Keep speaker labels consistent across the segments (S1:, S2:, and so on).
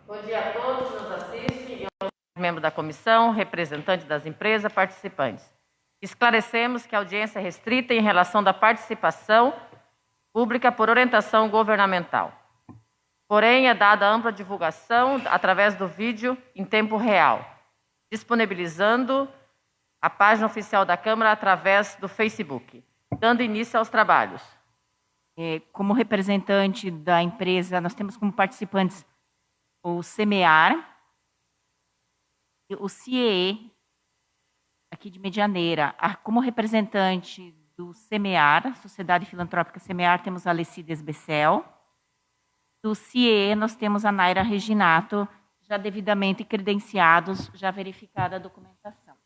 S1: Bom dia a todos que nos assistem, membros da comissão, representantes das empresas, participantes. Esclarecemos que a audiência é restrita em relação da participação pública por orientação governamental. Porém, é dada ampla divulgação através do vídeo em tempo real, disponibilizando a página oficial da Câmara através do Facebook, dando início aos trabalhos.
S2: Como representante da empresa, nós temos como participantes o Semear, o CIEE, aqui de Medianeira. Como representante do Semear, Sociedade Filantrópica Semear, temos a Alecides Bessel. Do CIEE, nós temos a Naira Reginato, já devidamente credenciados, já verificada a documentação.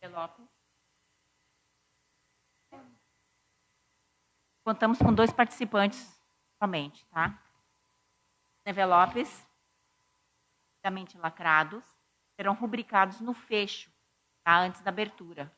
S2: Lopes. Contamos com 2 participantes somente, tá? Envelopes, devidamente lacrados, serão rubricados no fecho, tá? Antes da abertura.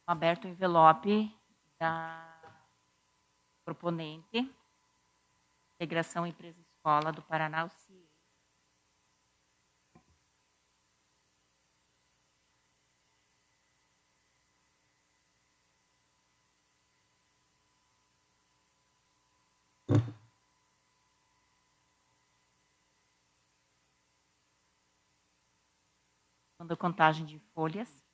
S2: Aberto o envelope da proponente, Integração Empresa Escola do Paraná, o CIE. da contagem de folhas.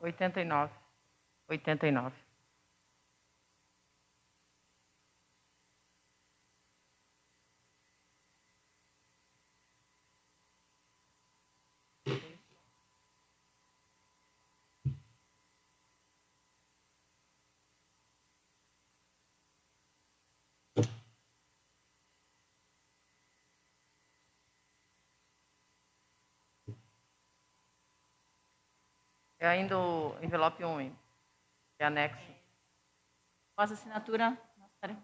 S1: 89. 89. É ainda o envelope 1, hein? É anexo.
S2: Após a assinatura, nós faremos.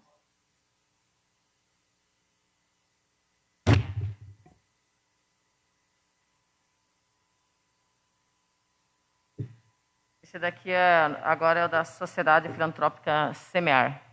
S1: Esse daqui agora é o da Sociedade Filantrópica Semear.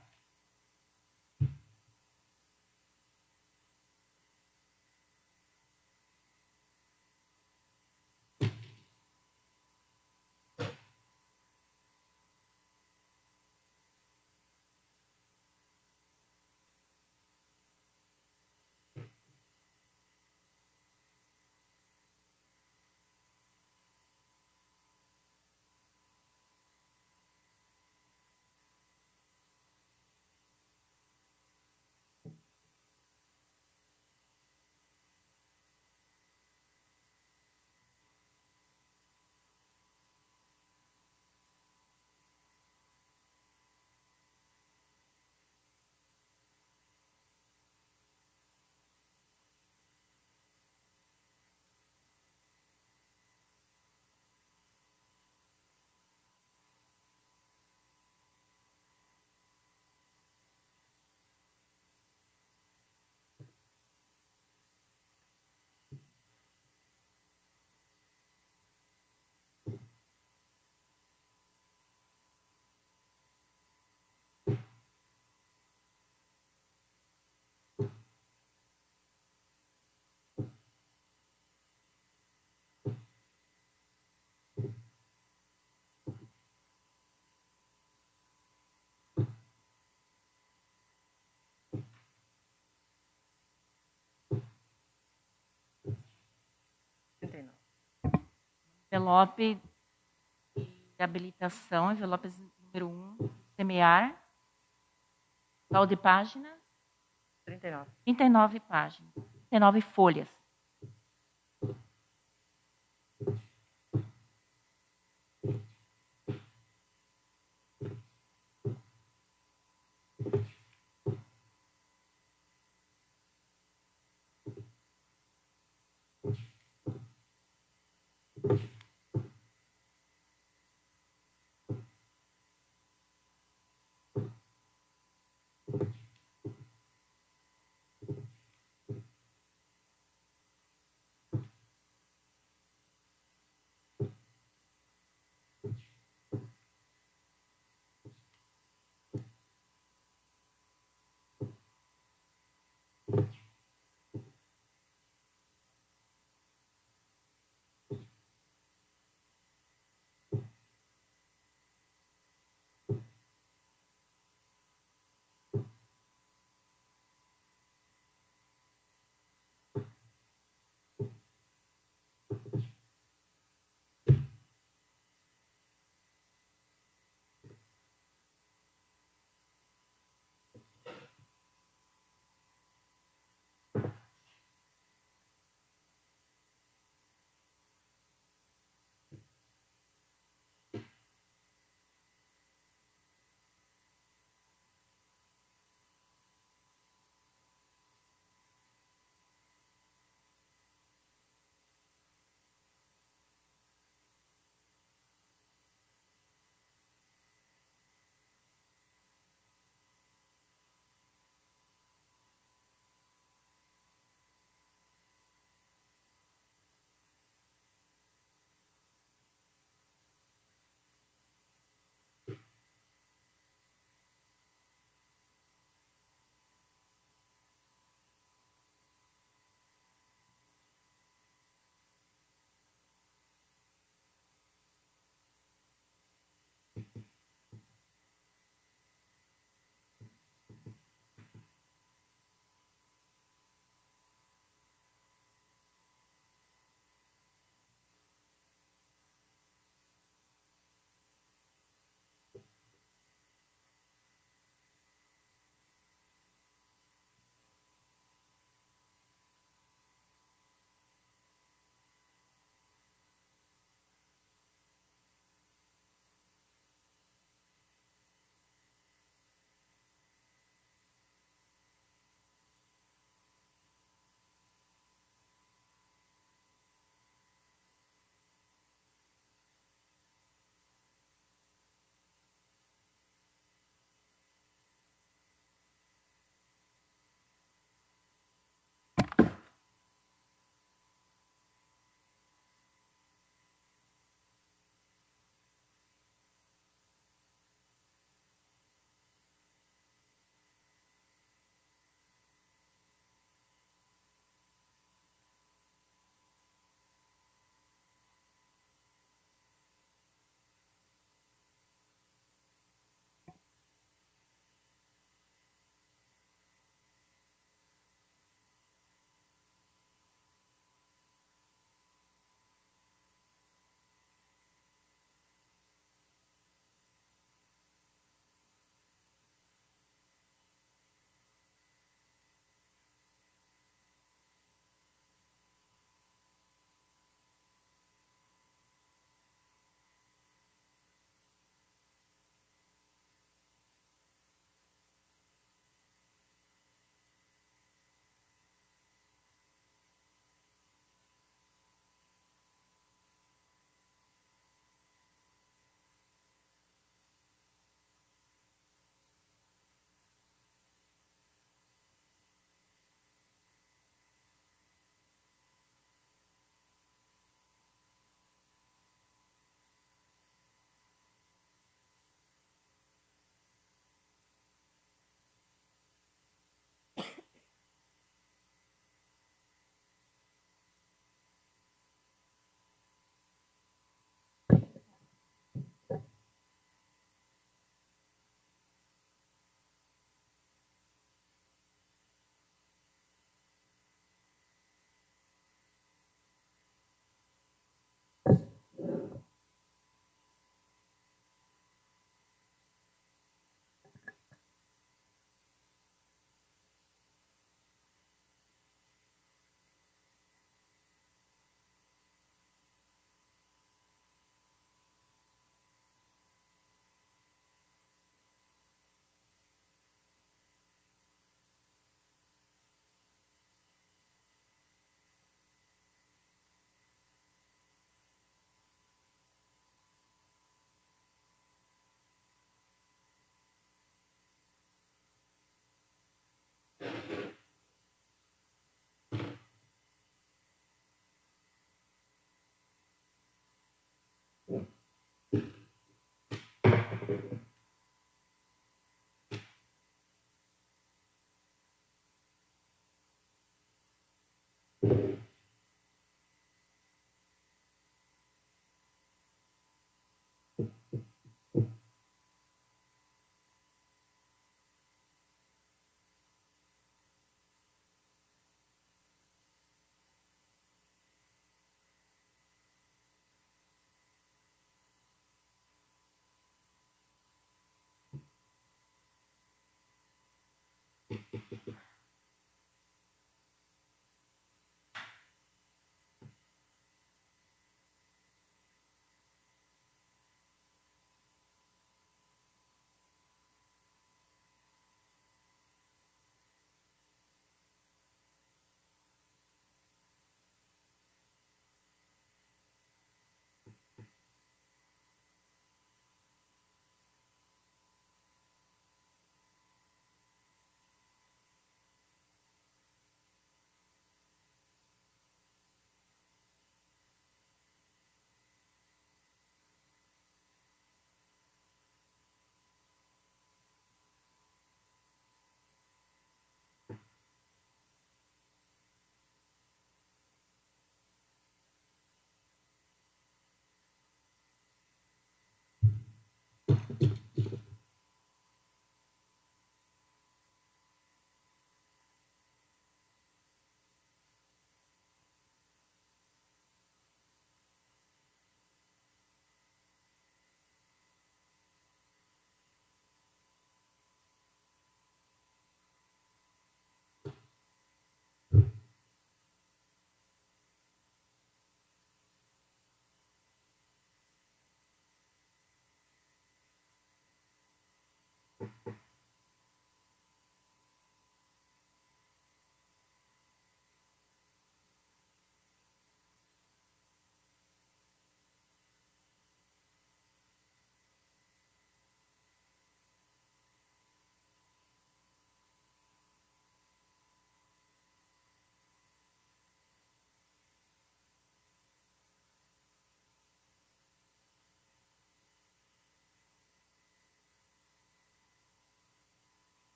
S2: Envelope de habilitação, envelope número 1, semear. Qual de página?
S1: 39.
S2: 39 páginas. 39 folhas.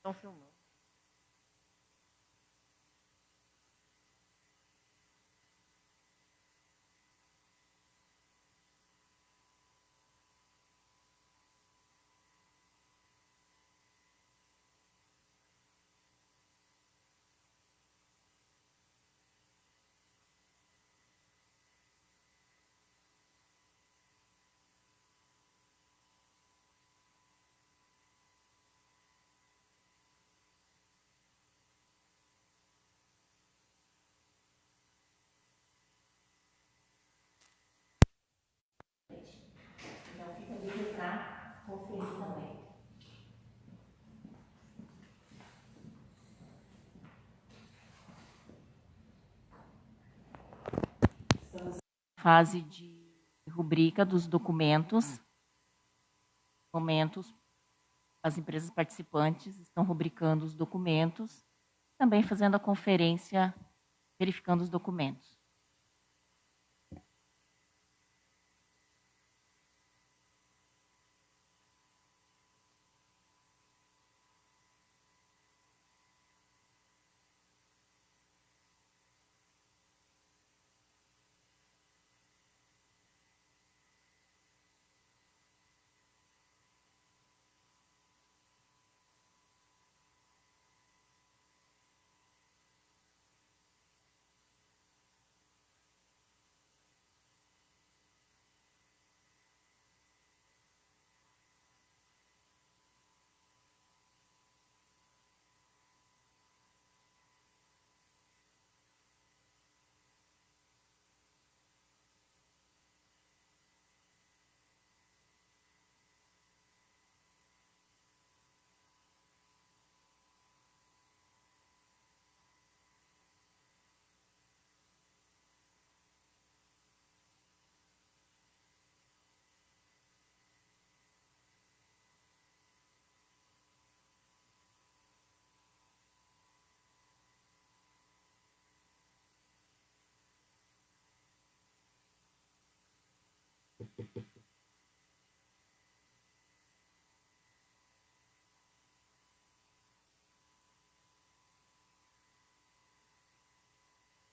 S1: Estão filmando.
S2: Então, fica livre para conferir também. Estamos na fase de rubrica dos documentos. Momentos, as empresas participantes estão rubricando os documentos, também fazendo a conferência, verificando os documentos.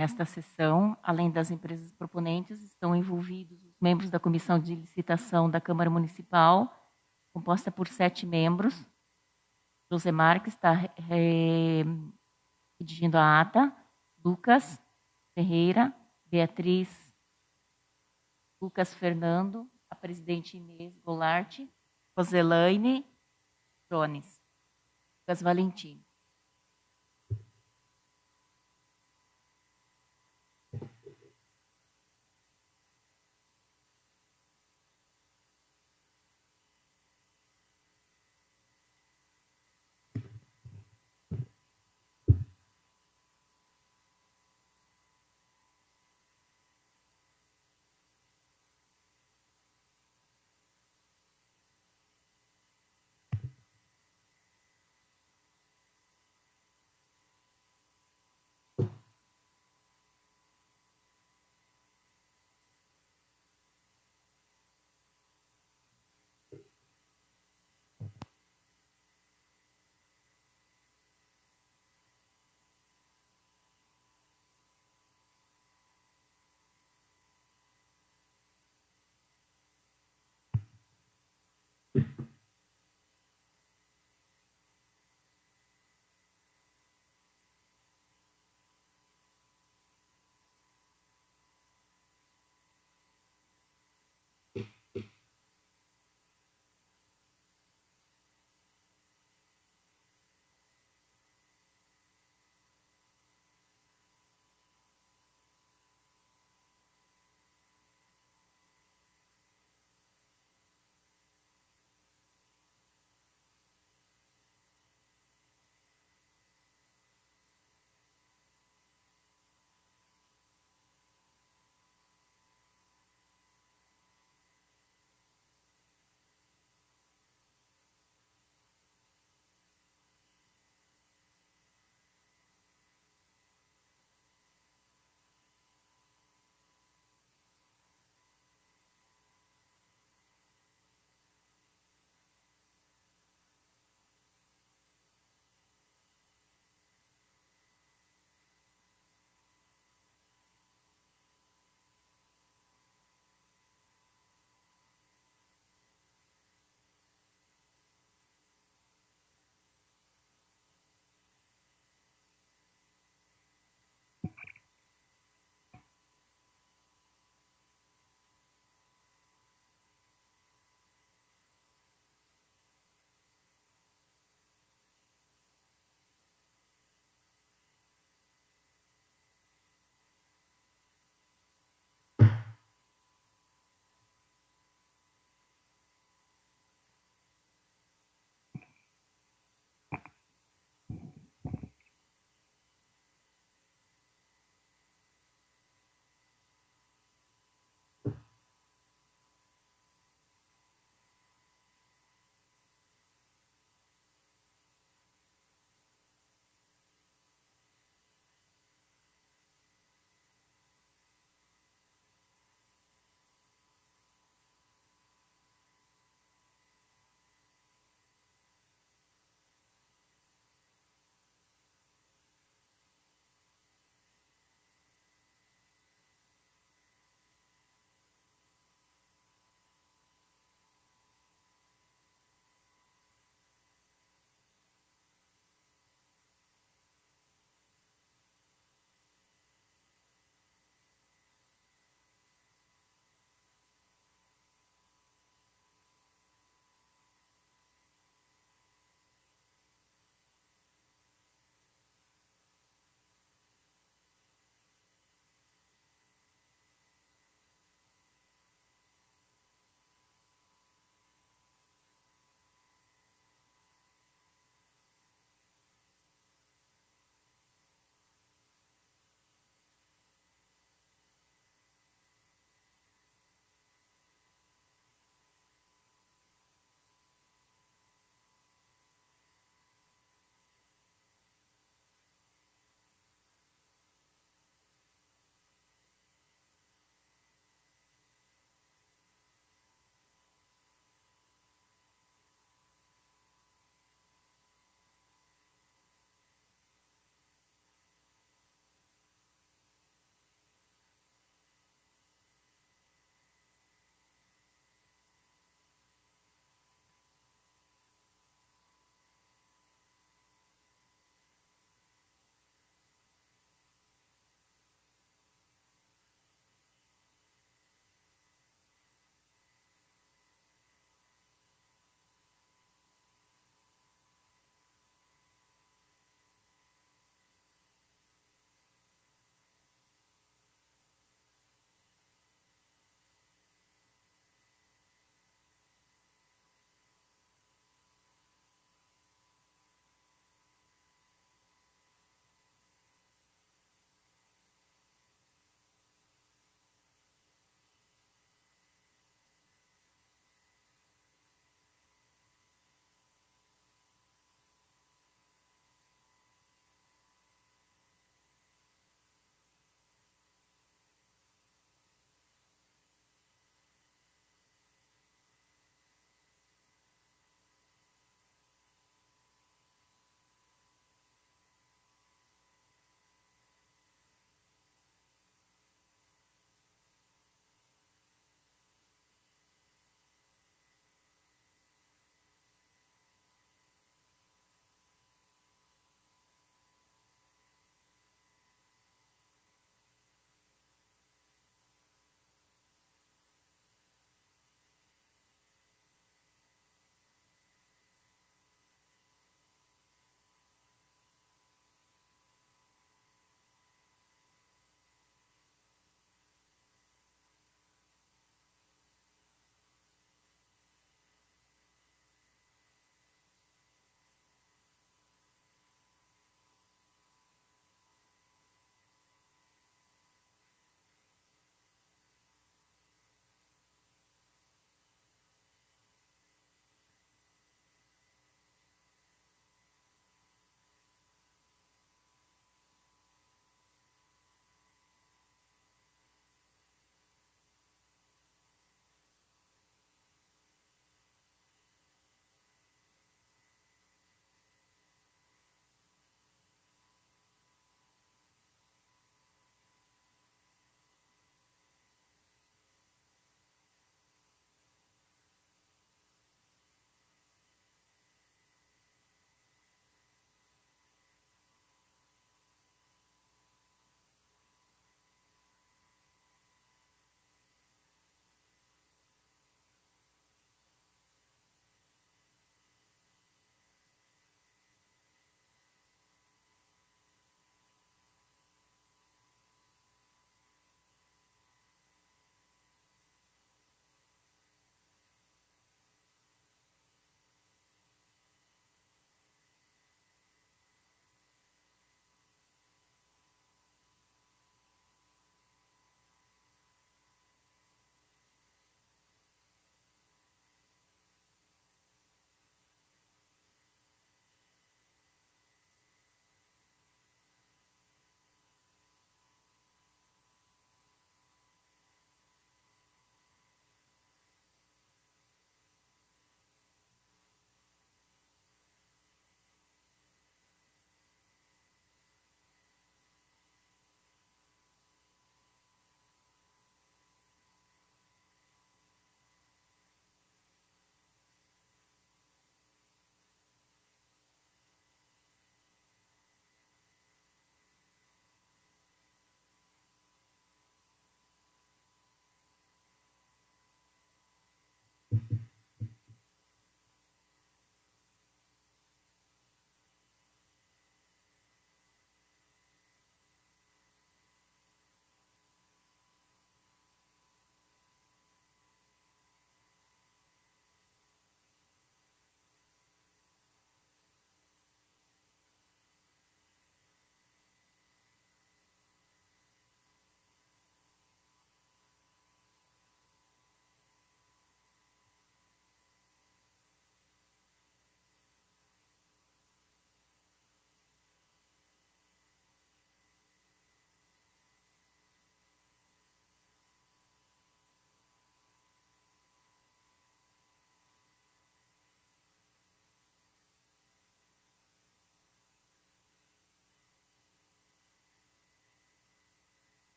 S2: Nesta sessão, além das empresas proponentes, estão envolvidos os membros da Comissão de Licitação da Câmara Municipal, composta por 7 membros. José Marques está redigindo a ata. Lucas Ferreira, Beatriz, Lucas Fernando, a presidente Inês Goulart, Roselaine Jones, Lucas Valentim.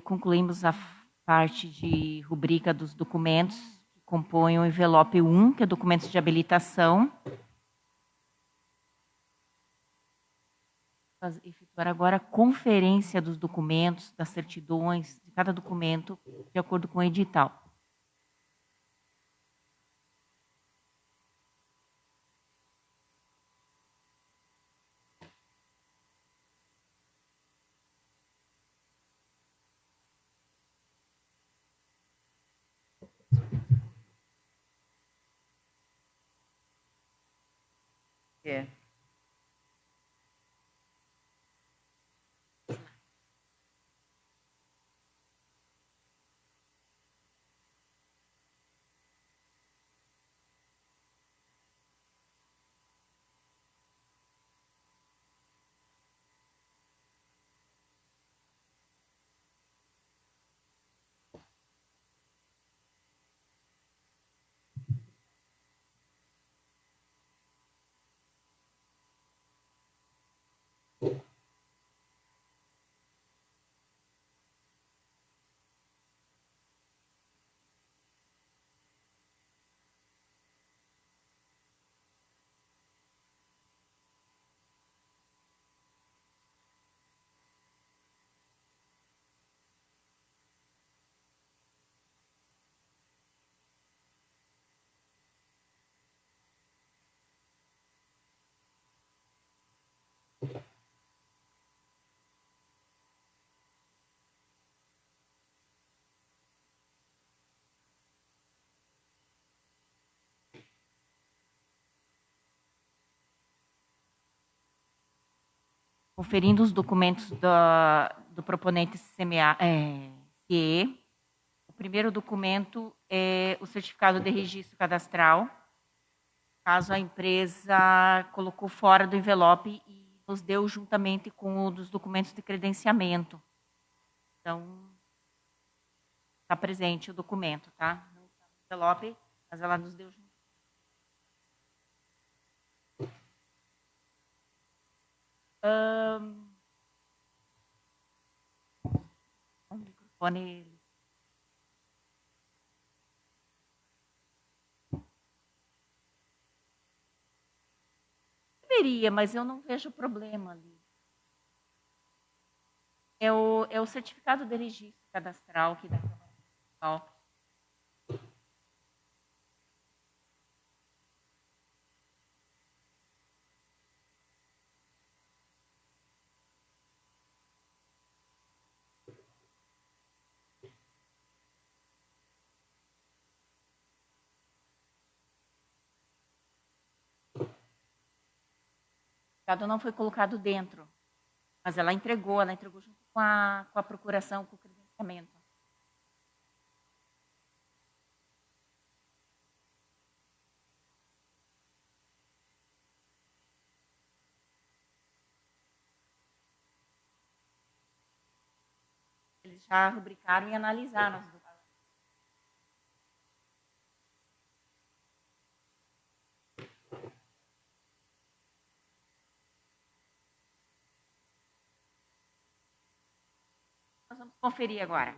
S2: concluímos a parte de rubrica dos documentos que compõem o envelope 1, que é documentos de habilitação. Efetuar agora a conferência dos documentos, das certidões, de cada documento, de acordo com o edital.
S1: É.
S2: Conferindo os documentos do proponente CIE, o primeiro documento é o certificado de registro cadastral, caso a empresa colocou fora do envelope e nos deu juntamente com o dos documentos de credenciamento. Então, está presente o documento, tá? Não está no envelope, mas ela nos deu junto. O microfone. Deveria, mas eu não vejo problema ali. É o certificado de registro cadastral que dá para certificado não foi colocado dentro, mas ela entregou junto com a procuração, com o credenciamento. Eles já rubricaram e analisaram as documentos. Nós vamos conferir agora.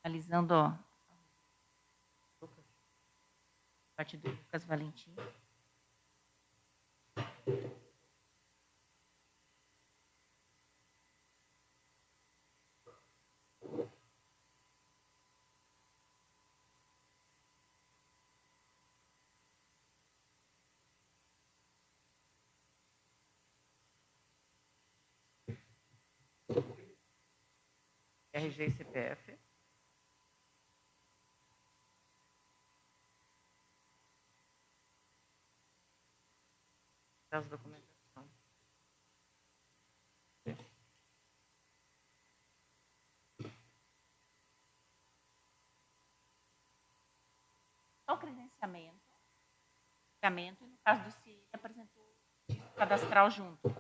S2: Analisando a parte do Lucas Valentim.
S1: RG e CPF. Das documentação.
S2: Só o credenciamento. E no caso do CIE, apresentou o cadastral junto. O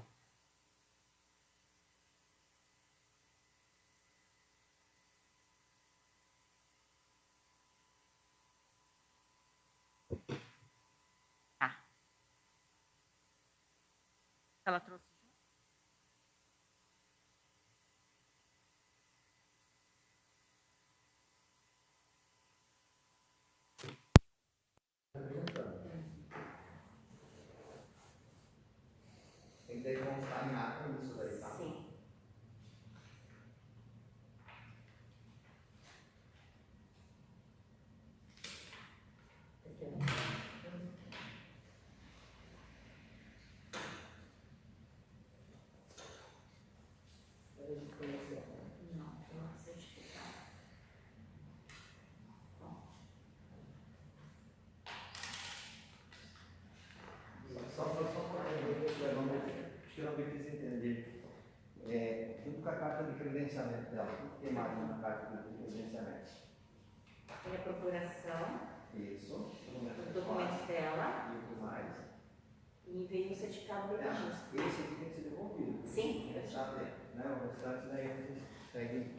S2: Ela trouxe.
S3: Tem que constar em ata isso daí, tá?
S2: Sim.
S3: Só para geralmente eles entender. Tudo com a carta de credenciamento dela, tudo que tem mais na carta de credenciamento.
S2: Tem a procuração.
S3: Isso.
S2: Os documentos dela.
S3: E o que mais?
S2: E veio o certificado de registro.
S3: Esse aqui tem que ser devolvido.
S2: Sim.
S3: Sabe, né? O restante daí a gente segue.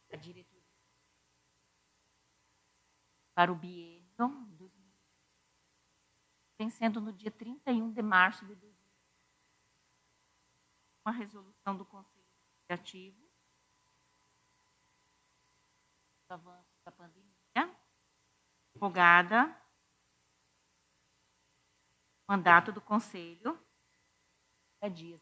S2: A diretoria para o biênio vencendo no dia 31 de março de 2020. Uma resolução do Conselho Legislativo do avanço da pandemia, revogada, mandato do Conselho, dias.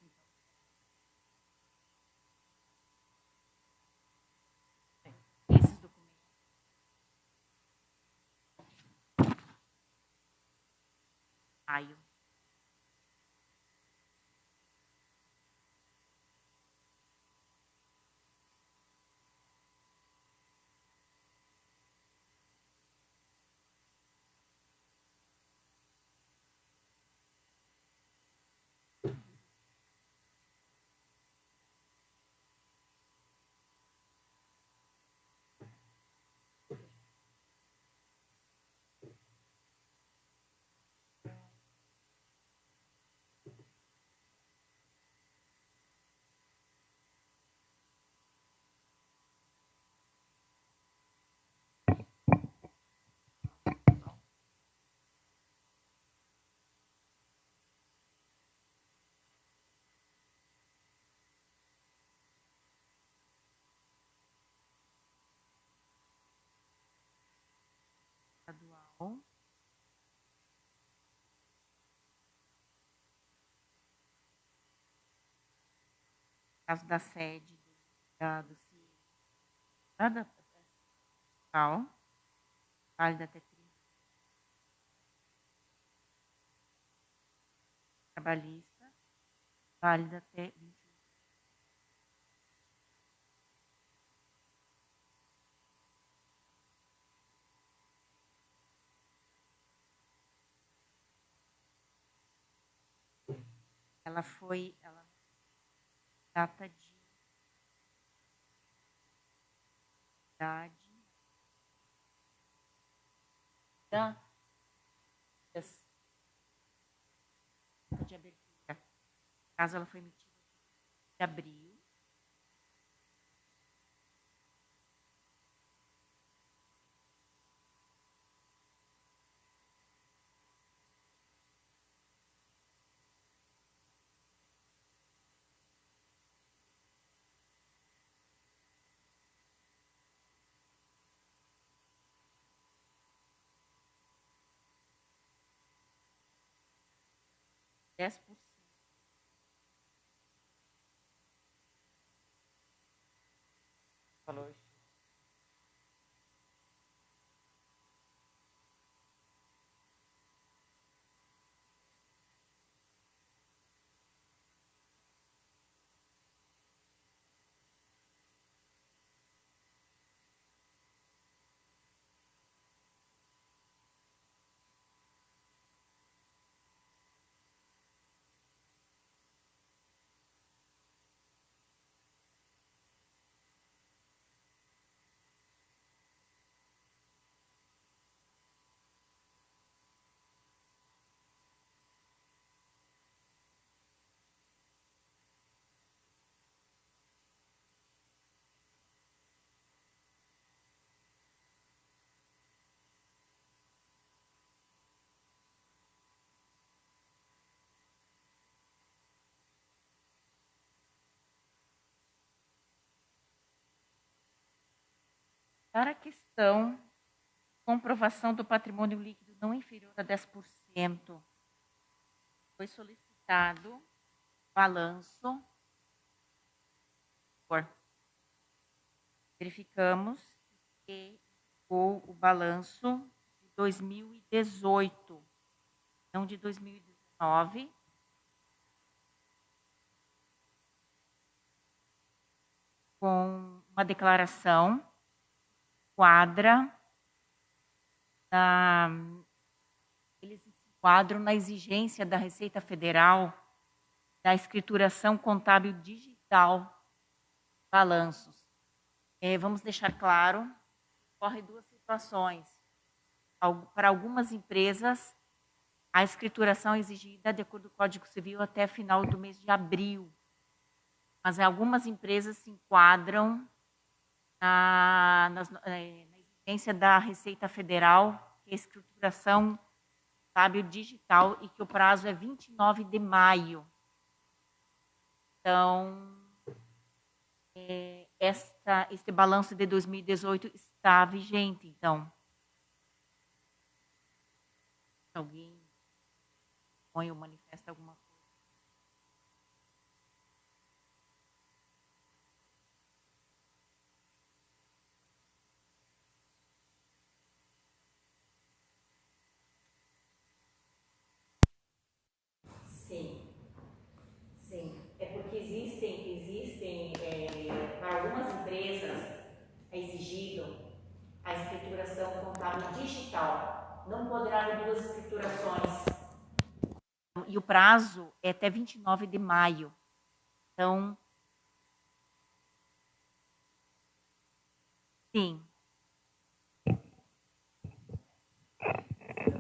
S2: Esses documentos. Maio. estadual. Caso da sede do CIE, da fiscal, válida até 30. Trabalhista, válida até 28. Ela foi, data de idade de abertura. Caso ela foi emitida em abril. Dez por cento.
S1: Valor.
S2: Para a questão, comprovação do patrimônio líquido não inferior a 10%, foi solicitado balanço. Verificamos que o balanço de 2018, não de 2019. Com uma declaração quadra, eles se enquadram na exigência da Receita Federal da escrituração contábil digital, balanços. Vamos deixar claro, ocorre duas situações. Para algumas empresas, a escrituração é exigida de acordo com o Código Civil até final do mês de abril. Mas algumas empresas se enquadram na exigência da Receita Federal, que é a escrituração contábil digital, e que o prazo é 29 de maio. Então, este balanço de 2018 está vigente. Então, alguém põe ou manifesta alguma coisa? Sim. É porque existem para algumas empresas é exigido a escrituração contábil digital. Não poderá haver duas escriturações. E o prazo é até 29 de maio. Então, sim.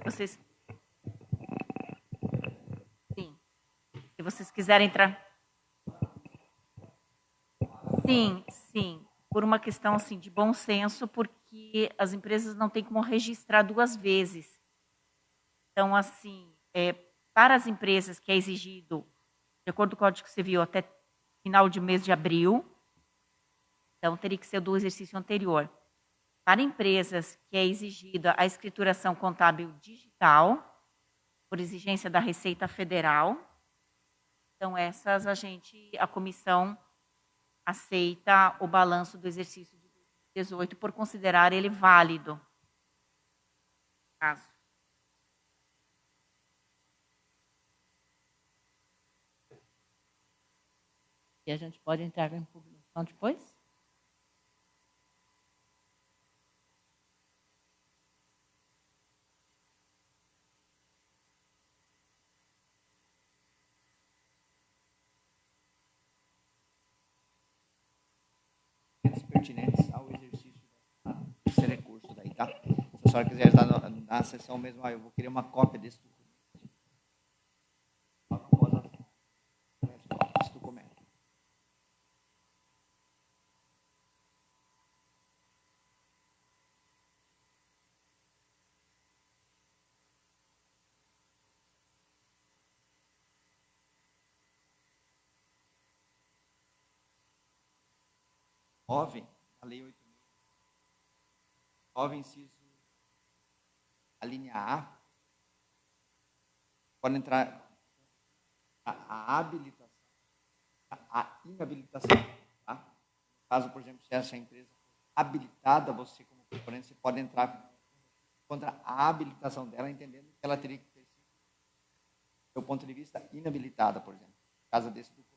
S2: Vocês... Sim. Se vocês quiserem entrar... Sim. Por uma questão assim, de bom senso, porque as empresas não têm como registrar duas vezes. Então, assim, para as empresas que é exigido, de acordo com o Código Civil, até final de mês de abril, então teria que ser do exercício anterior. Para empresas que é exigida a escrituração contábil digital, por exigência da Receita Federal, então essas a comissão aceita o balanço do exercício de 2018 por considerar ele válido. Caso.
S1: E a gente pode entrar em publicação depois?
S3: Pertinentes ao exercício desse recurso daí, tá? Se a senhora quiser estar na sessão mesmo, eu vou querer uma cópia desse documento. Esse documento. A lei 8.000. 9, inciso, a linha A, pode entrar a habilitação, a inabilitação. Tá? No caso, por exemplo, se essa empresa for habilitada, você como concorrente, você pode entrar contra a habilitação dela, entendendo que ela teria que ter sido, do ponto de vista, inabilitada, por exemplo, no caso desse documento.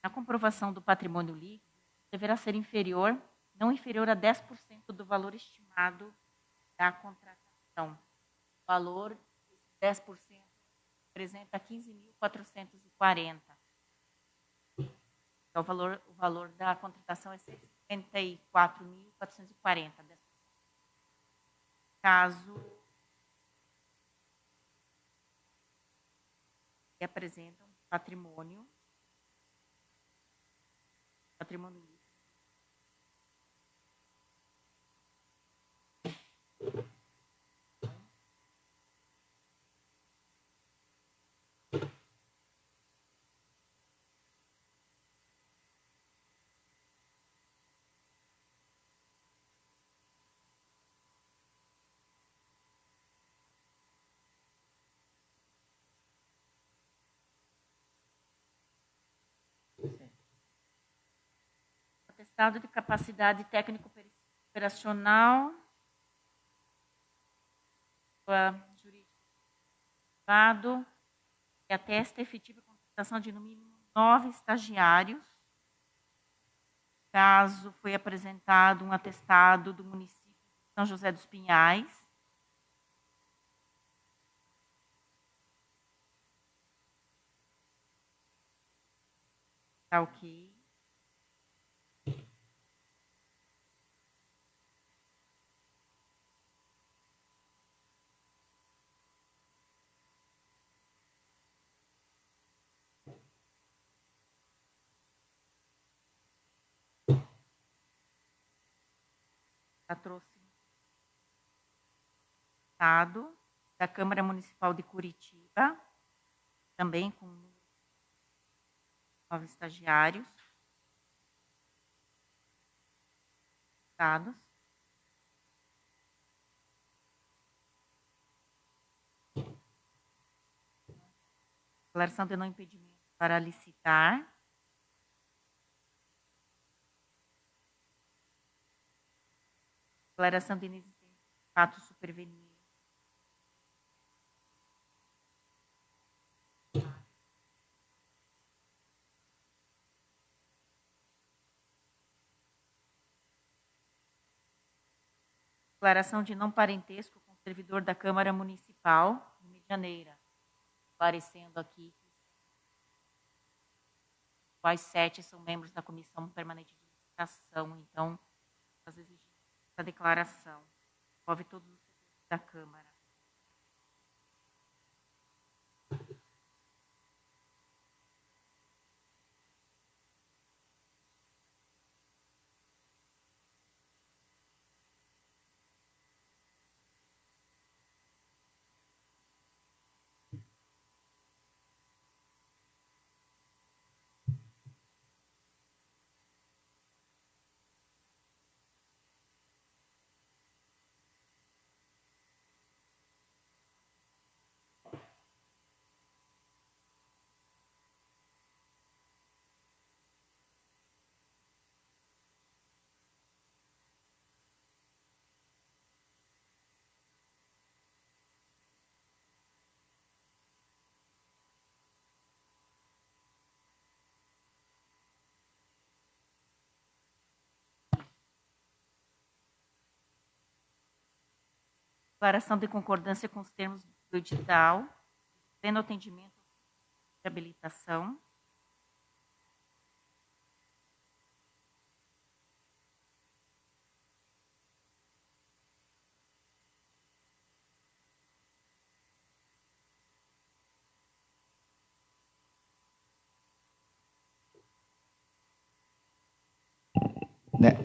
S2: A comprovação do patrimônio líquido deverá ser não inferior a 10% do valor estimado da contratação. O valor de 10% representa 15.440. Então, o valor da contratação é 54.440. Caso que apresentam patrimônio líquido. Atestado de capacidade técnico-operacional, jurídico privado, que atesta a efetiva contratação de, no mínimo, 9 estagiários. Caso foi apresentado um atestado do município de São José dos Pinhais. Tá ok. Patrocínio da Câmara Municipal de Curitiba, também com 9 estagiários. Dados. Declaração de não impedimento para licitar. Declaração de inexistência de fato superveniente. Declaração de não parentesco com o servidor da Câmara Municipal de Medianeira. Esclarecendo aqui que quais 7 são membros da Comissão Permanente de Licitação. Então, as exigências da declaração envolve todos os setores da Câmara. Declaração de concordância com os termos do edital, pleno atendimento de habilitação.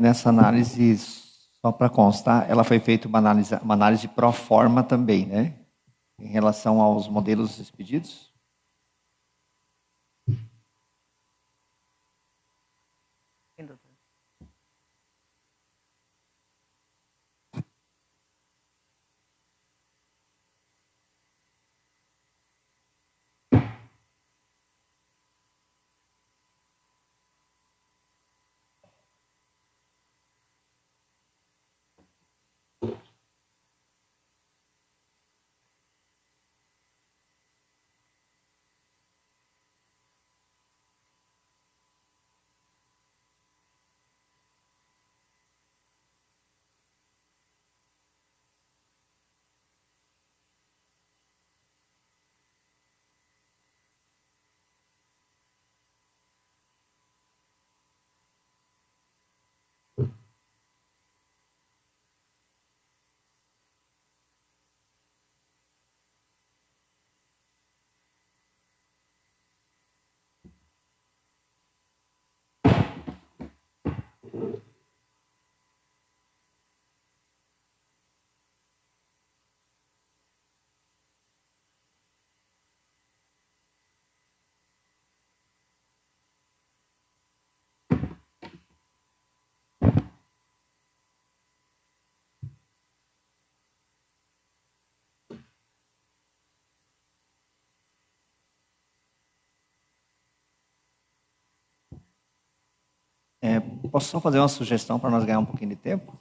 S3: Nessa análise, só para constar, ela foi feita uma análise pro forma também, né? Em relação aos modelos expedidos?
S1: Sim, doutor.
S3: Posso só fazer uma sugestão para nós ganhar um pouquinho de tempo?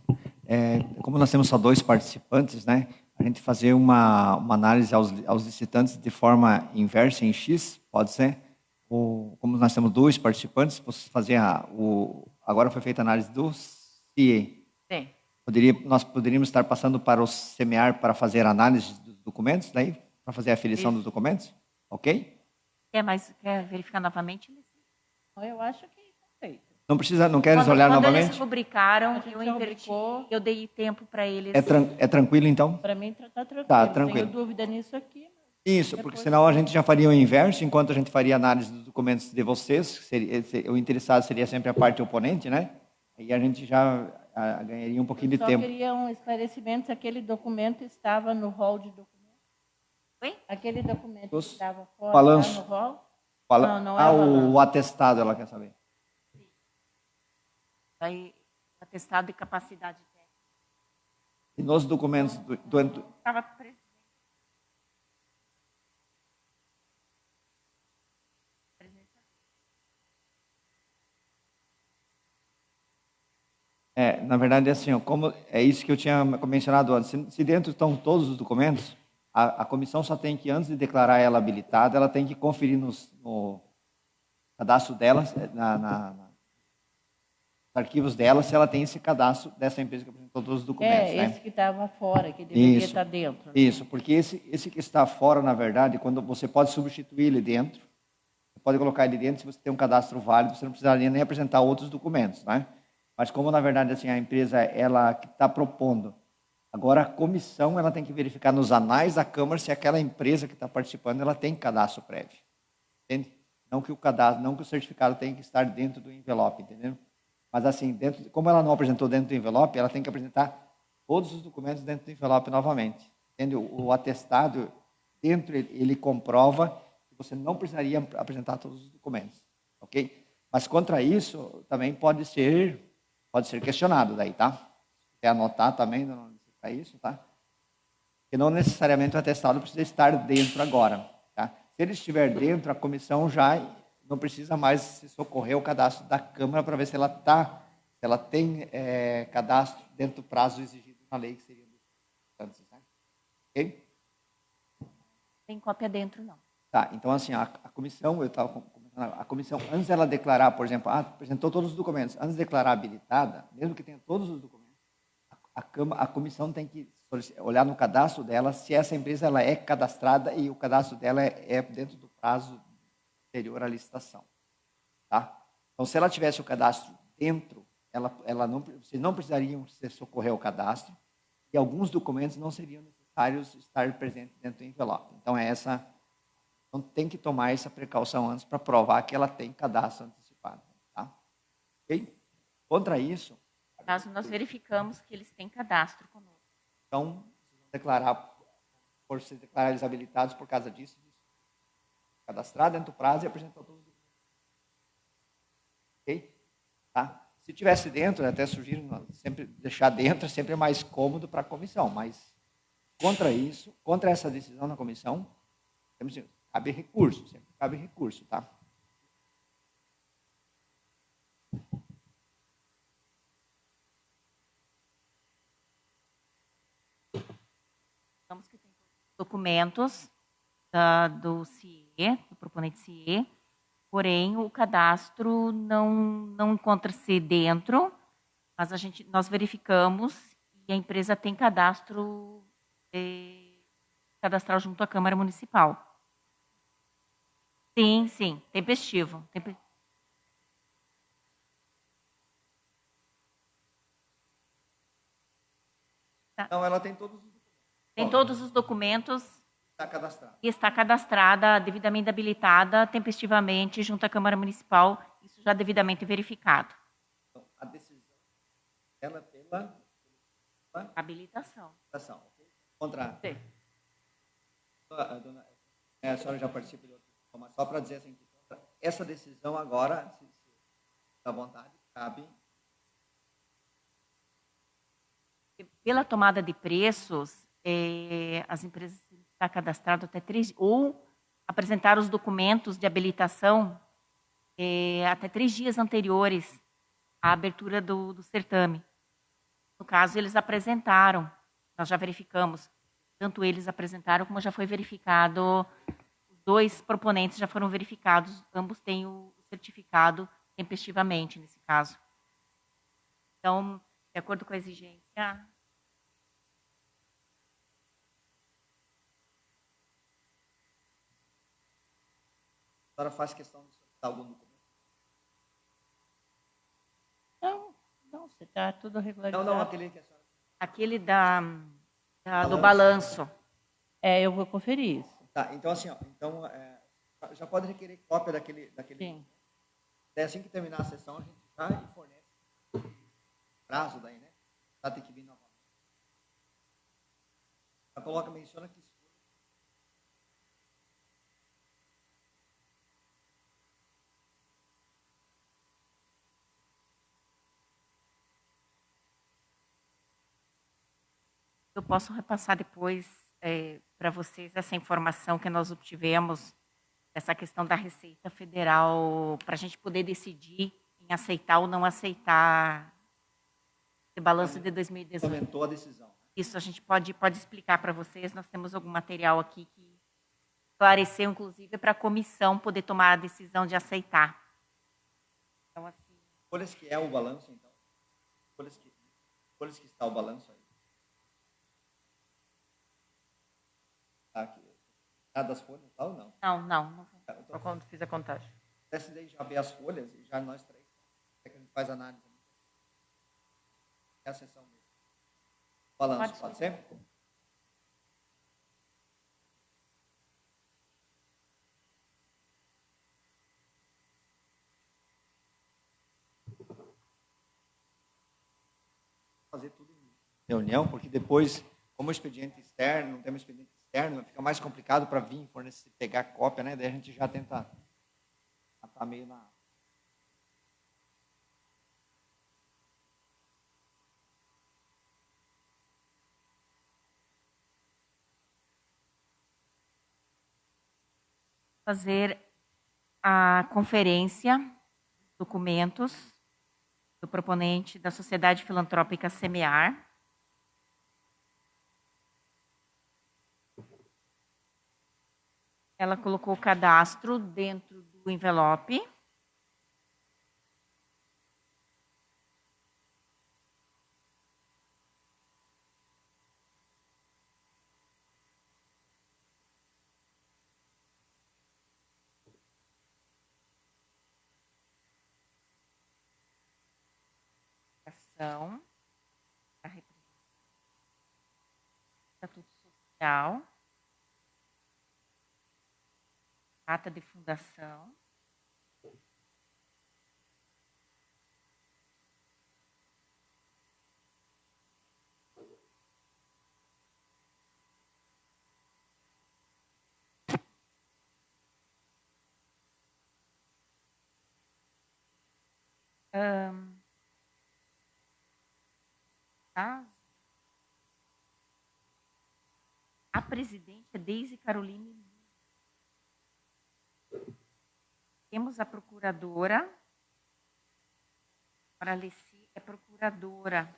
S3: Como nós temos só 2 participantes, né? A gente fazer uma análise aos licitantes de forma inversa em X, pode ser? Ou, como nós temos 2 participantes, posso fazer agora foi feita a análise do CIE.
S1: Sim.
S3: Nós poderíamos estar passando para o SEMEAR para fazer a análise dos documentos, daí, para fazer a aferição dos documentos? Ok?
S2: Quer verificar novamente?
S4: Eu acho que está feito.
S3: Não queres olhar
S2: Quando
S3: novamente?
S2: eles rubricaram,
S4: A gente
S2: eu
S4: já
S2: inverti,
S4: rubricou.
S2: eu dei tempo para eles.
S3: É tranquilo, então?
S4: Para mim está tranquilo.
S3: Tá,
S4: Não
S3: tranquilo.
S4: tenho dúvida nisso aqui.
S3: Isso, porque
S4: Depois-
S3: senão a gente já faria o inverso, enquanto a gente faria a análise dos documentos de vocês, o interessado seria sempre a parte oponente, né? Aí a gente já ganharia um pouquinho de
S4: Só
S3: tempo.
S4: queria um esclarecimento se aquele documento estava no rol de documentos.
S2: Oi?
S4: Aquele documento que
S3: Os
S4: estava fora,
S3: balanço.
S4: está no rol?
S3: Fala,
S4: Não é o balanço.
S3: o atestado, ela quer saber.
S2: Aí, atestado de capacidade técnica.
S3: E nos documentos
S2: Estava presente.
S3: Na verdade, assim, ó, como é isso que eu tinha mencionado antes. Se dentro estão todos os documentos, a comissão só tem que, antes de declarar ela habilitada, ela tem que conferir no cadastro dela, nos arquivos dela, se ela tem esse cadastro dessa empresa que apresentou todos os documentos.
S4: Esse que estava fora, que deveria estar dentro.
S3: Isso, porque esse que está fora, na verdade, quando você pode substituir ele dentro, você pode colocar ele dentro, se você tem um cadastro válido, você não precisaria nem apresentar outros documentos, né? Mas como, na verdade, assim, a empresa, ela que está propondo, agora a comissão, ela tem que verificar nos anais da Câmara se aquela empresa que está participando, ela tem cadastro prévio, entende? Não que o certificado tenha que estar dentro do envelope, entendeu? Mas assim, como ela não apresentou dentro do envelope, ela tem que apresentar todos os documentos dentro do envelope novamente, entende? O atestado, dentro, ele comprova que você não precisaria apresentar todos os documentos, ok? Mas contra isso, também pode ser questionado daí, tá? Se quer anotar também, não necessita isso, tá? Porque não necessariamente o atestado precisa estar dentro agora, tá? Se ele estiver dentro, a comissão já não precisa mais se socorrer ao cadastro da Câmara para ver se ela tem cadastro dentro do prazo exigido na lei, que seria dos antes, né? Ok?
S2: Tem cópia dentro, não.
S3: Tá, então assim, a comissão, a comissão, antes dela declarar, por exemplo, apresentou todos os documentos, antes de declarar habilitada, mesmo que tenha todos os documentos, a comissão tem que olhar no cadastro dela se essa empresa ela é cadastrada e o cadastro dela é dentro do prazo anterior à licitação, tá? Então, se ela tivesse o cadastro dentro, vocês não precisariam se socorrer ao cadastro e alguns documentos não seriam necessários estar presentes dentro do envelope. Então, então tem que tomar essa precaução antes para provar que ela tem cadastro antecipado, tá? Ok? Contra isso,
S2: Caso nós verificamos que eles têm cadastro conosco.
S3: então, vocês declarar eles habilitados por causa disso, cadastrar dentro do prazo e apresentar todos os documentos. Ok? Tá? Se tivesse dentro, até sugiro sempre deixar dentro, sempre é mais cômodo para a comissão, mas contra essa decisão na comissão, cabe recurso, sempre cabe recurso, tá?
S2: Que tem documentos do CIE, do proponente CIE, porém o cadastro não encontra-se dentro, mas nós verificamos e a empresa tem cadastro cadastral junto à Câmara Municipal. Sim, tempestivo.
S3: Então, ela tem todos os documentos.
S2: Tem todos os documentos.
S3: Está cadastrada.
S2: E está cadastrada, devidamente habilitada, tempestivamente, junto à Câmara Municipal, isso já devidamente verificado.
S3: Então, a decisão ela pela
S2: habilitação.
S3: Okay? Contra.
S2: Sim.
S3: A senhora já participa de outra, mas só para dizer assim, essa decisão agora, se dá vontade, cabe.
S2: Pela tomada de preços, as empresas têm que estar cadastradas até 3 ou apresentar os documentos de habilitação até 3 dias anteriores à abertura do certame. No caso, eles apresentaram, nós já verificamos, tanto eles apresentaram como já foi verificado, os 2 proponentes já foram verificados, ambos têm o certificado tempestivamente, nesse caso. Então, de acordo com a exigência... A
S3: senhora faz questão de solicitar algum documento?
S4: Não, você está tudo regularizado.
S3: Não, aquele que a senhora...
S2: Aquele do balanço.
S4: Eu vou conferir isso.
S3: Tá, então assim, já pode requerer cópia daquele...
S4: Sim.
S3: Assim que terminar a sessão, a gente já fornece prazo daí, né? Já tem que vir novamente. Já menciona que
S2: Eu posso repassar depois para vocês essa informação que nós obtivemos, essa questão da Receita Federal, para a gente poder decidir em aceitar ou não aceitar balanço de 2018.
S3: Comentou a decisão.
S2: Isso, a gente pode explicar para vocês. Nós temos algum material aqui que esclareceu, inclusive, para a comissão poder tomar a decisão de aceitar. Então, assim...
S3: Folhas que é o balanço, então? Folhas que está o balanço aí. Tá aqui. Nada das folhas, tá ou não?
S2: Não.
S1: Só quando fiz a contagem.
S3: Esse daí já vê as folhas e já nós três. É que a gente faz análise. É a sessão mesmo. Balanço, pode ser? Fazer tudo em reunião, porque depois, como expediente externo, não temos expediente externo, fica mais complicado para vir fornecer, pegar cópia, né? Daí a gente já tenta estar meio na...
S2: Fazer a conferência, documentos do proponente da Sociedade Filantrópica Semear. Ela colocou o cadastro dentro do envelope. A Estatuto Social, ata de fundação, a presidente é Deise Caroline. Temos a procuradora, a Alessi é procuradora.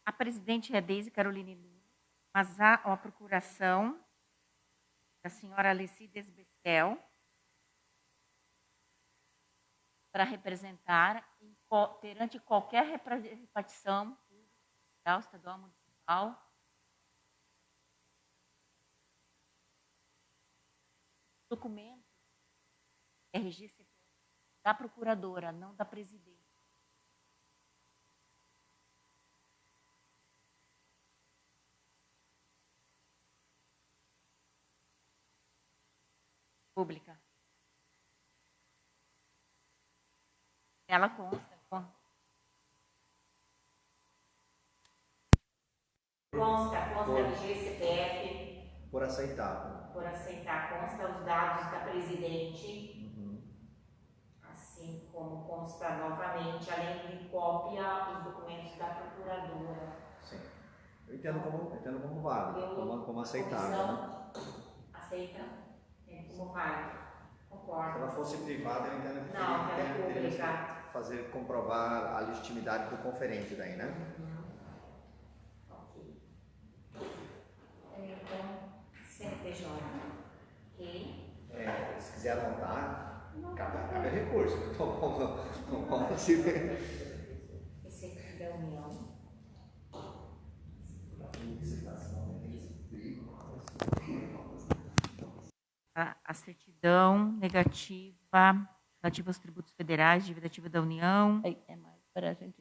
S2: A presidente é Deise Caroline Nunes, mas há a procuração da senhora Alessi Desbestel para representar perante qualquer repartição federal, estadual, municipal. Documento RG da procuradora, não da presidente. Pública. Ela consta. Consta RG, CPF.
S3: Por aceitar.
S2: Por aceitar. Consta os dados da presidente. Assim como consta novamente, além de cópia, os documentos da procuradora.
S3: Sim. Eu entendo como válido, como aceitável. Né?
S2: Aceita? Como válido. Concordo.
S3: Se ela fosse privada, eu entendo que
S2: não,
S3: teria que fazer comprovar a legitimidade do conferente daí, né?
S2: Ok. Então, CNPJ. Ok.
S3: Se quiser anotar, cabe recurso. Não pode se ver.
S2: Receita da União. A certidão negativa relativa aos tributos federais, dívida ativa da União,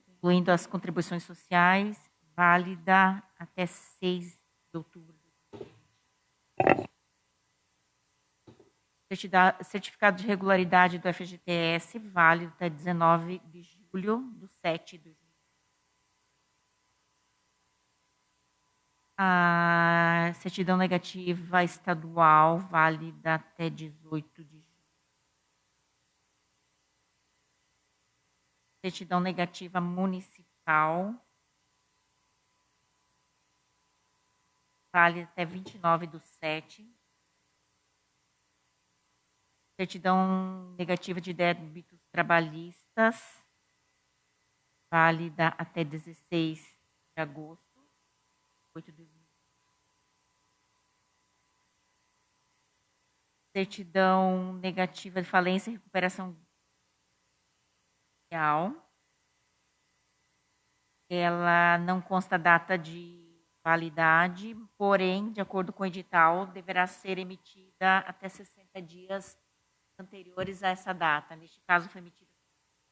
S2: incluindo as contribuições sociais, válida até 6 de outubro. Certificado de regularidade do FGTS, válido até 19 de julho do 7 de 2020. A certidão negativa estadual, válida até 18 de julho. Certidão negativa municipal. Vale até 29/7. Certidão negativa de débitos trabalhistas. Válida até 16 de agosto. 8 de... Certidão negativa de falência e recuperação judicial. Ela não consta data de validade, porém, de acordo com o edital, deverá ser emitida até 60 dias anteriores a essa data. Neste caso, foi emitida no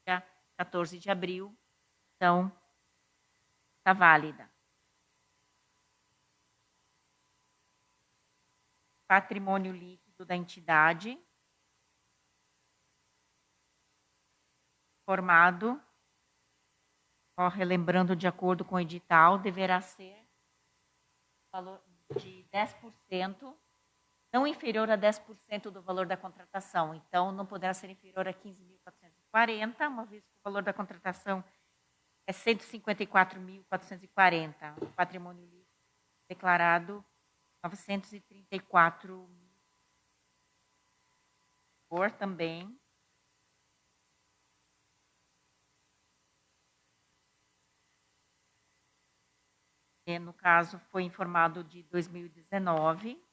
S2: dia 14 de abril, então, está válida. Patrimônio líquido da entidade, formado, relembrando de acordo com o edital, deverá ser valor de 10%, não inferior a 10% do valor da contratação. Então, não poderá ser inferior a 15.440, uma vez que o valor da contratação é 154.440. O patrimônio líquido declarado 934 mil. Por também. No caso, foi informado de 2019.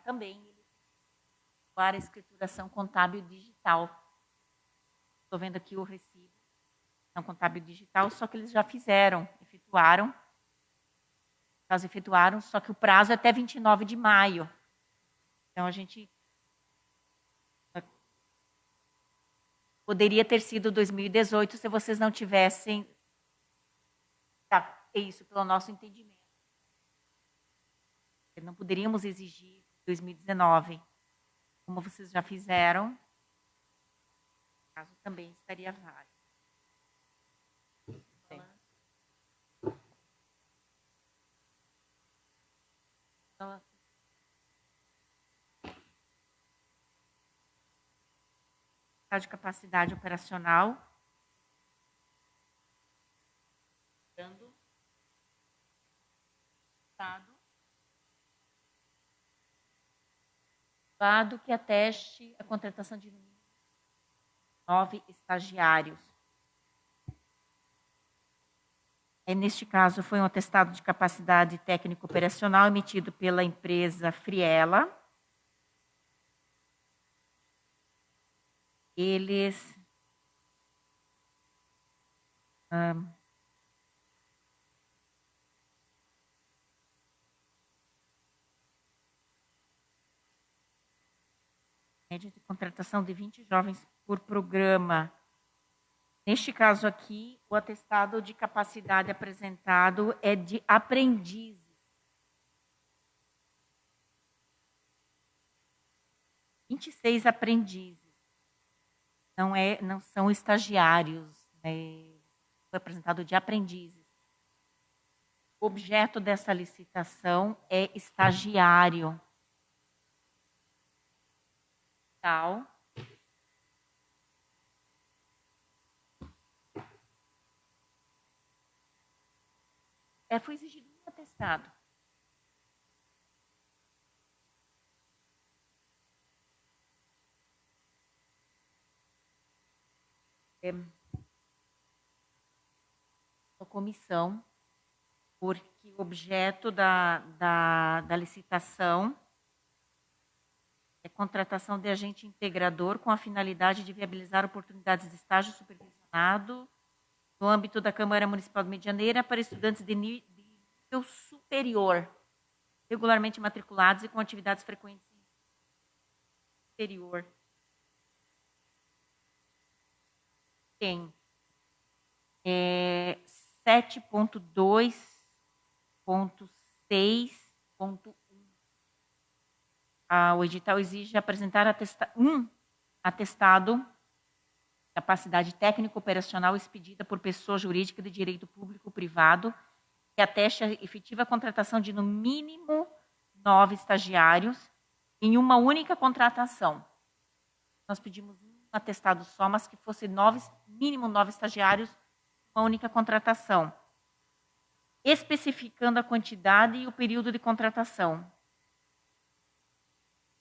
S2: Também ele para a escrituração contábil digital. Estou vendo aqui o recibo, não contábil digital, só que eles já fizeram, efetuaram, só que o prazo é até 29 de maio. Então, a gente poderia ter sido 2018 se vocês não tivessem, é isso, pelo nosso entendimento. Não poderíamos exigir 2019, como vocês já fizeram, o caso também estaria válido. Então, de capacidade operacional. Estado que ateste a contratação de 9 estagiários. Neste caso, foi um atestado de capacidade técnico-operacional emitido pela empresa Friela. Eles média de contratação de 20 jovens por programa. Neste caso aqui, o atestado de capacidade apresentado é de aprendizes. 26 aprendizes. Não são estagiários, né? Foi apresentado de aprendizes. O objeto dessa licitação é estagiário. Tal. Foi exigido um atestado. A comissão, porque o objeto da licitação é contratação de agente integrador com a finalidade de viabilizar oportunidades de estágio supervisionado no âmbito da Câmara Municipal de Medianeira para estudantes de nível superior, regularmente matriculados e com atividades frequentes superior. Tem 7.2.6.1. O edital exige apresentar um atestado capacidade técnico-operacional expedida por pessoa jurídica de direito público ou privado que ateste a efetiva contratação de, no mínimo, 9 estagiários em uma única contratação. Nós pedimos um atestado só, mas que fosse mínimo 9 estagiários em uma única contratação, especificando a quantidade e o período de contratação. O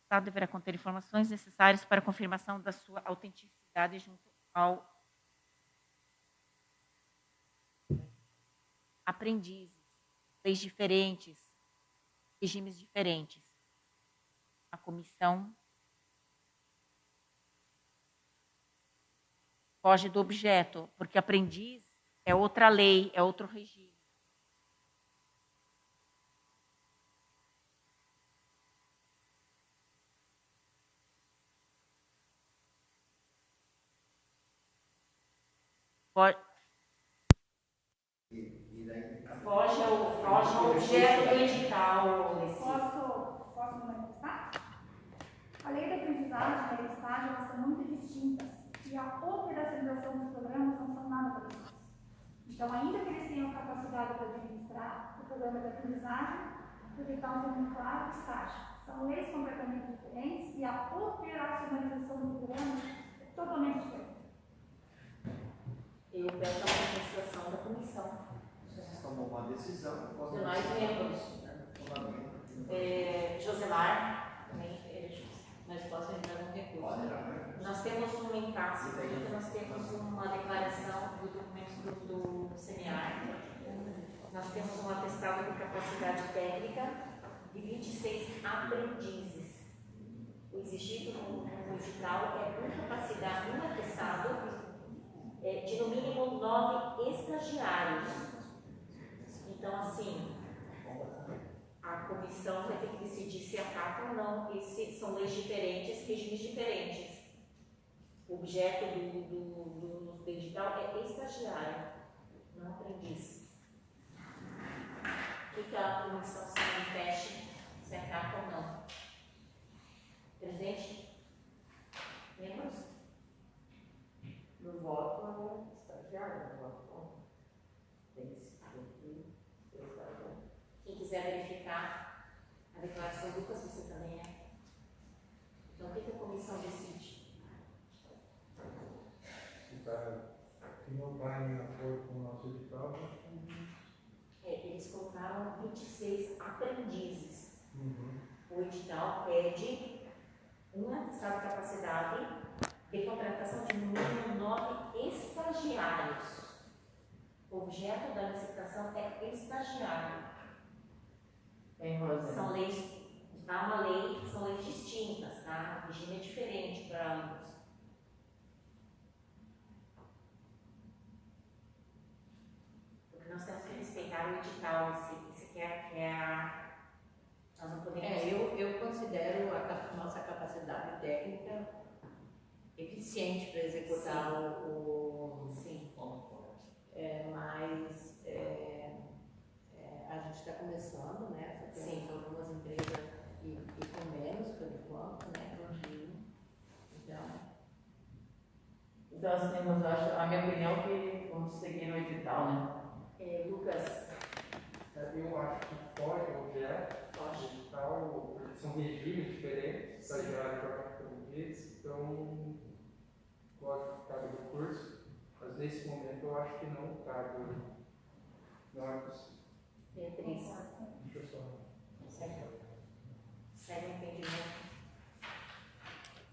S2: Estado deverá conter informações necessárias para a confirmação da sua autenticidade junto ao aprendizes, leis diferentes, regimes diferentes. A comissão foge do objeto, porque aprendiz é outra lei, é outro regime. Foge ao objeto do edital.
S5: Posso me manifestar? A lei da aprendizagem e a lei de estágio, elas são muito distintas. E a operacionalização dos programas não são nada parecidos. Então, ainda que eles tenham capacidade para administrar o programa de aprendizagem, o edital tem muito claro o estágio. São leis completamente diferentes e a operacionalização do programa é totalmente diferente.
S2: Eu peço a manifestação da comissão.
S3: Vocês tomam uma decisão.
S2: De nós membros. Josemar, também, nós possamos entrar no recurso. Nós temos um impasse, porque nós temos uma declaração do documento do CEMEAR. Nós temos um atestado de capacidade técnica de 26 aprendizes. O exigido no edital é uma capacidade, um atestado de no mínimo 9 estagiários. Então, assim, a comissão vai ter que decidir se acata ou não. São leis diferentes, regimes diferentes. O objeto do edital é estagiário, não aprendiz. O que a comissão se manifeste, se acata ou não? Presidente? Membros?
S6: No voto é estagiário, no voto contra. Tem que ser estagiário.
S2: Quem quiser verificar a declaração, Lucas, você também é. Então, o que a comissão decide?
S7: Se não vai em acordo com o nosso edital,
S2: Eles colocaram 26 aprendizes. O edital pede um atestado de capacidade de contratação de no mínimo 9 estagiários. O objeto da licitação é estagiário. São leis, são leis distintas, tá? O regime é diferente para ambos. Porque nós temos que respeitar o edital, nós não podemos...
S6: Eu considero a nossa capacidade técnica eficiente para executar
S2: Sim.
S6: Mas a gente está começando, né? Tem algumas empresas e com menos, por enquanto, né?
S1: Então, assim, mas eu acho, a minha opinião é que vamos seguir no edital, né?
S2: Lucas?
S7: eu acho que foge ao objeto, edital, são regimes diferentes, estagiário para aprendiz, então pode ficar do recurso, mas nesse momento eu acho que não cabe, não é possível.
S2: Beatriz.
S7: Deixa eu só.
S2: Segue o entendimento.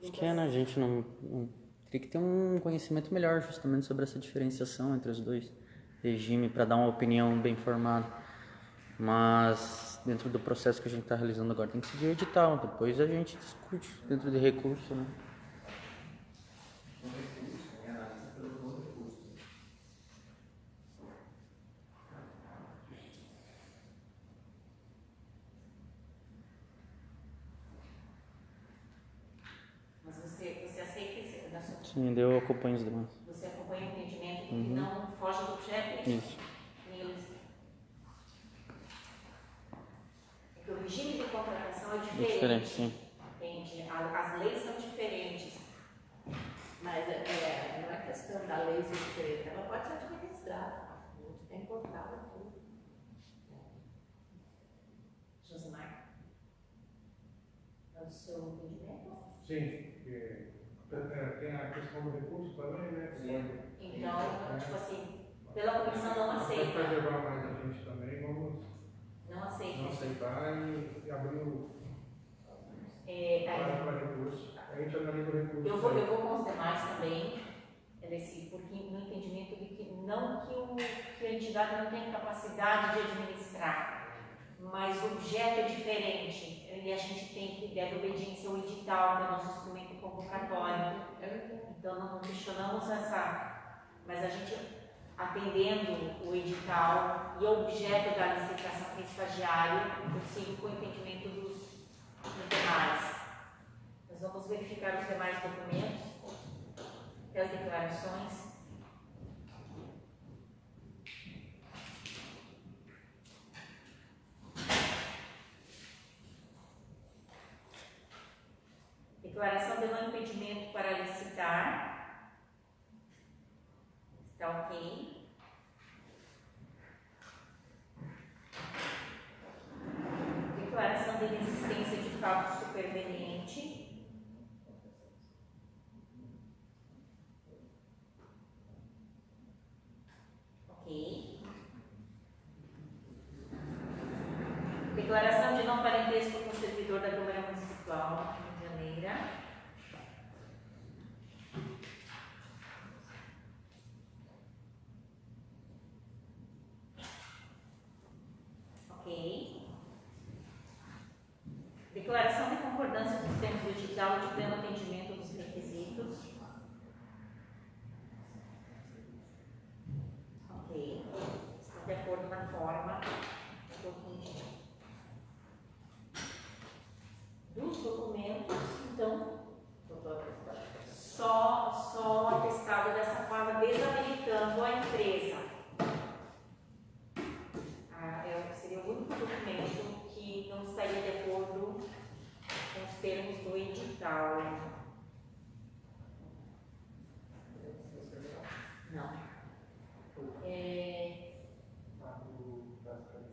S8: Acho que a gente não teria que ter um conhecimento melhor justamente sobre essa diferenciação entre os dois regimes para dar uma opinião bem formada. Mas dentro do processo que a gente está realizando agora tem que seguir o edital, depois a gente discute dentro de recurso, né?
S2: Mas você aceita esse
S8: Sim, eu acompanho os demais.
S2: Você acompanha o entendimento que não foge do objeto?
S8: Isso. diferente, sim.
S2: Entende? As leis são diferentes.
S6: Mas não é questão da lei ser diferente, ela pode ser administrada. A gente tem portal tudo.
S2: Josimar? É o seu entendimento?
S7: Sim, porque tem a questão do recurso também, né?
S2: Então, tipo assim, pela comissão não aceita.
S7: Para levar mais a gente também, vamos
S2: Não aceita.
S7: não aceitar e abrir o para recurso. A gente analisa o recurso.
S2: Eu vou com os demais também, porque no entendimento de que não que a entidade não tem capacidade de administrar, mas o objeto é diferente e a gente deve obediência ao edital, que é o nosso instrumento convocatório. Então não questionamos mas a gente, atendendo o edital e o objeto da licitação para estagiário, eu sigo com o entendimento dos demais. Nós vamos verificar os demais documentos, as declarações. Declaração de não impedimento para licitar. Está ok. Declaração de inexistência de fato superveniente. Ok. Declaração de não parentesco com o servidor da Câmara Municipal de Janeira. Ok. Declaração de concordância dos termos do edital de pleno atendimento dos requisitos. Ok. Estão de acordo na forma do atendimento. Dos documentos, então, só atestado dessa forma, desabilitando a empresa. Seria o único documento que não estaria de acordo com os termos do edital. Não.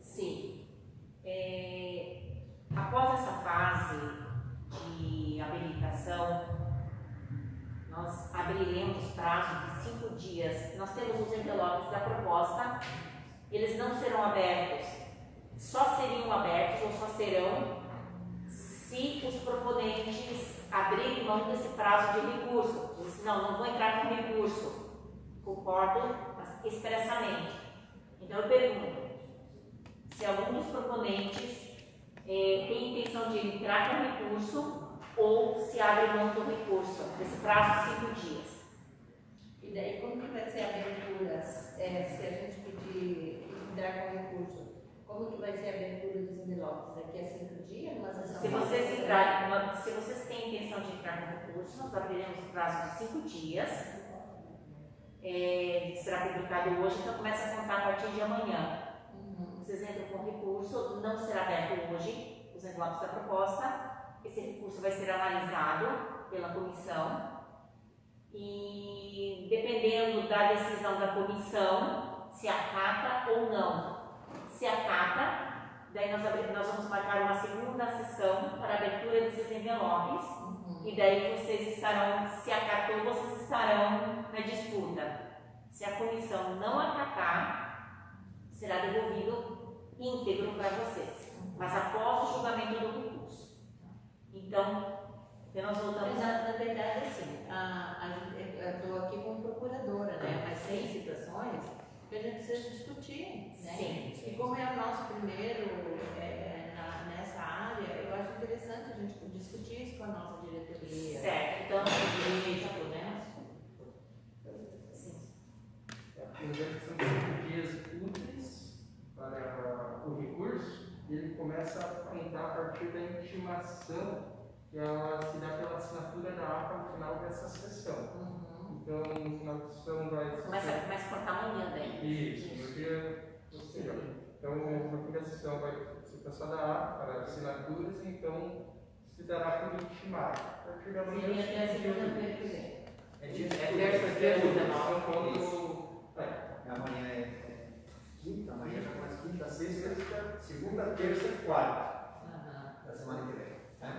S2: Sim. Após essa fase de habilitação, nós abriremos prazo de 5 dias. Nós temos os envelopes da proposta, eles não serão abertos, só seriam abertos ou só serão se os proponentes abrirem mão desse prazo de recurso. Dizem, não vou entrar com recurso. Concordo expressamente. Então eu pergunto, se algum dos proponentes tem intenção de entrar com recurso ou se abre mão do recurso, desse prazo de 5 dias.
S6: E daí, como que vai ser a abertura, se a gente pedir entrar com recurso? Como que vai ser a abertura dos envelopes? Daqui a 5 dias, numa sessão?
S2: Se vocês têm intenção de entrar com recurso, nós abriremos o prazo de 5 dias. Será publicado hoje, então começa a contar a partir de amanhã. Vocês entram com recurso, não será aberto hoje os envelopes da proposta. Esse recurso vai ser analisado pela comissão e, dependendo da decisão da comissão, se acata ou não. Se acata, daí nós vamos marcar uma segunda sessão para a abertura desses envelopes e daí vocês estarão, se acatou, vocês estarão na disputa. Se a comissão não acatar, será devolvido íntegro para vocês, mas após o julgamento do recurso. Então nós voltamos
S6: na verdade, assim, eu estou aqui como procuradora, né? Mas tem situações que a gente precisa discutir, né?
S2: Sim.
S6: E como é o nosso primeiro nessa área, eu acho interessante a gente discutir isso com a nossa diretoria.
S2: Certo, então,
S6: né?
S2: Sim.
S7: São 5 dias úteis para o recurso e ele começa a contar a partir da intimação que ela se dá pela assinatura da ata no final dessa sessão. Então, no final da sessão vai...
S2: Começa a contar amanhã daí.
S7: Isso, no dia posterior. Então, a primeira sessão vai ser passada para assinaturas, e então se dará por ultimado. A partir da manhã,
S6: Seria até a segunda-feira que vem.
S3: É dia
S1: terça-feira, 19.
S3: Amanhã é quinta, amanhã já começa quinta, sexta, segunda, terça e quarta da semana que vem. Né?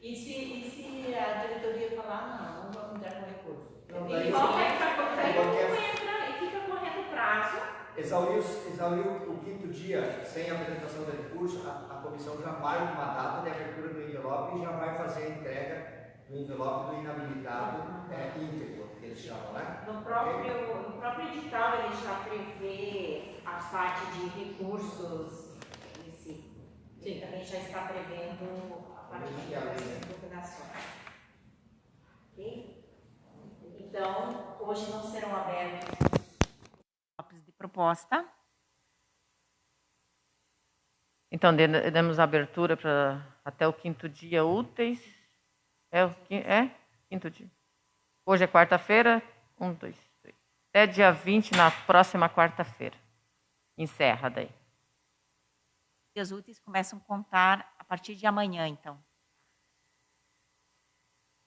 S6: E se a diretoria falar, não vamos entrar com recurso?
S3: Não,
S6: E
S3: daí
S6: entra e fica correndo prazo.
S3: Exauriu o quinto dia sem apresentação de recurso, a comissão já vai uma data de abertura do envelope e já vai fazer a entrega do envelope do inabilitado íntegro, que eles chamam, né?
S9: No próprio edital ele já prevê a parte de recursos em si. Ele também já está prevendo a parte de operações. Ok? Então, hoje não serão abertos
S2: de proposta.
S1: Então, demos abertura para até o quinto dia úteis. Quinto dia. Hoje é quarta-feira. 1, 2, 3. Até dia 20, na próxima quarta-feira. Encerra daí.
S2: Dias úteis começam a contar a partir de amanhã, então.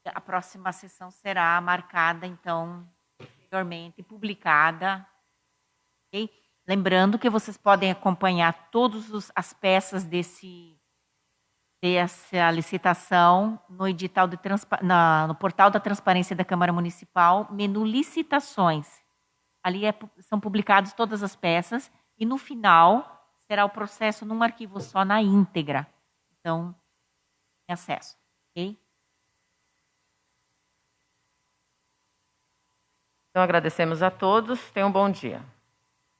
S2: A próxima sessão será marcada, então, anteriormente, publicada. Okay? Lembrando que vocês podem acompanhar todas as peças dessa licitação no edital no portal da Transparência da Câmara Municipal, menu licitações. Ali são publicadas todas as peças e no final será o processo num arquivo só na íntegra. Então, tem acesso. Ok?
S1: Então, agradecemos a todos. Tenham um bom dia.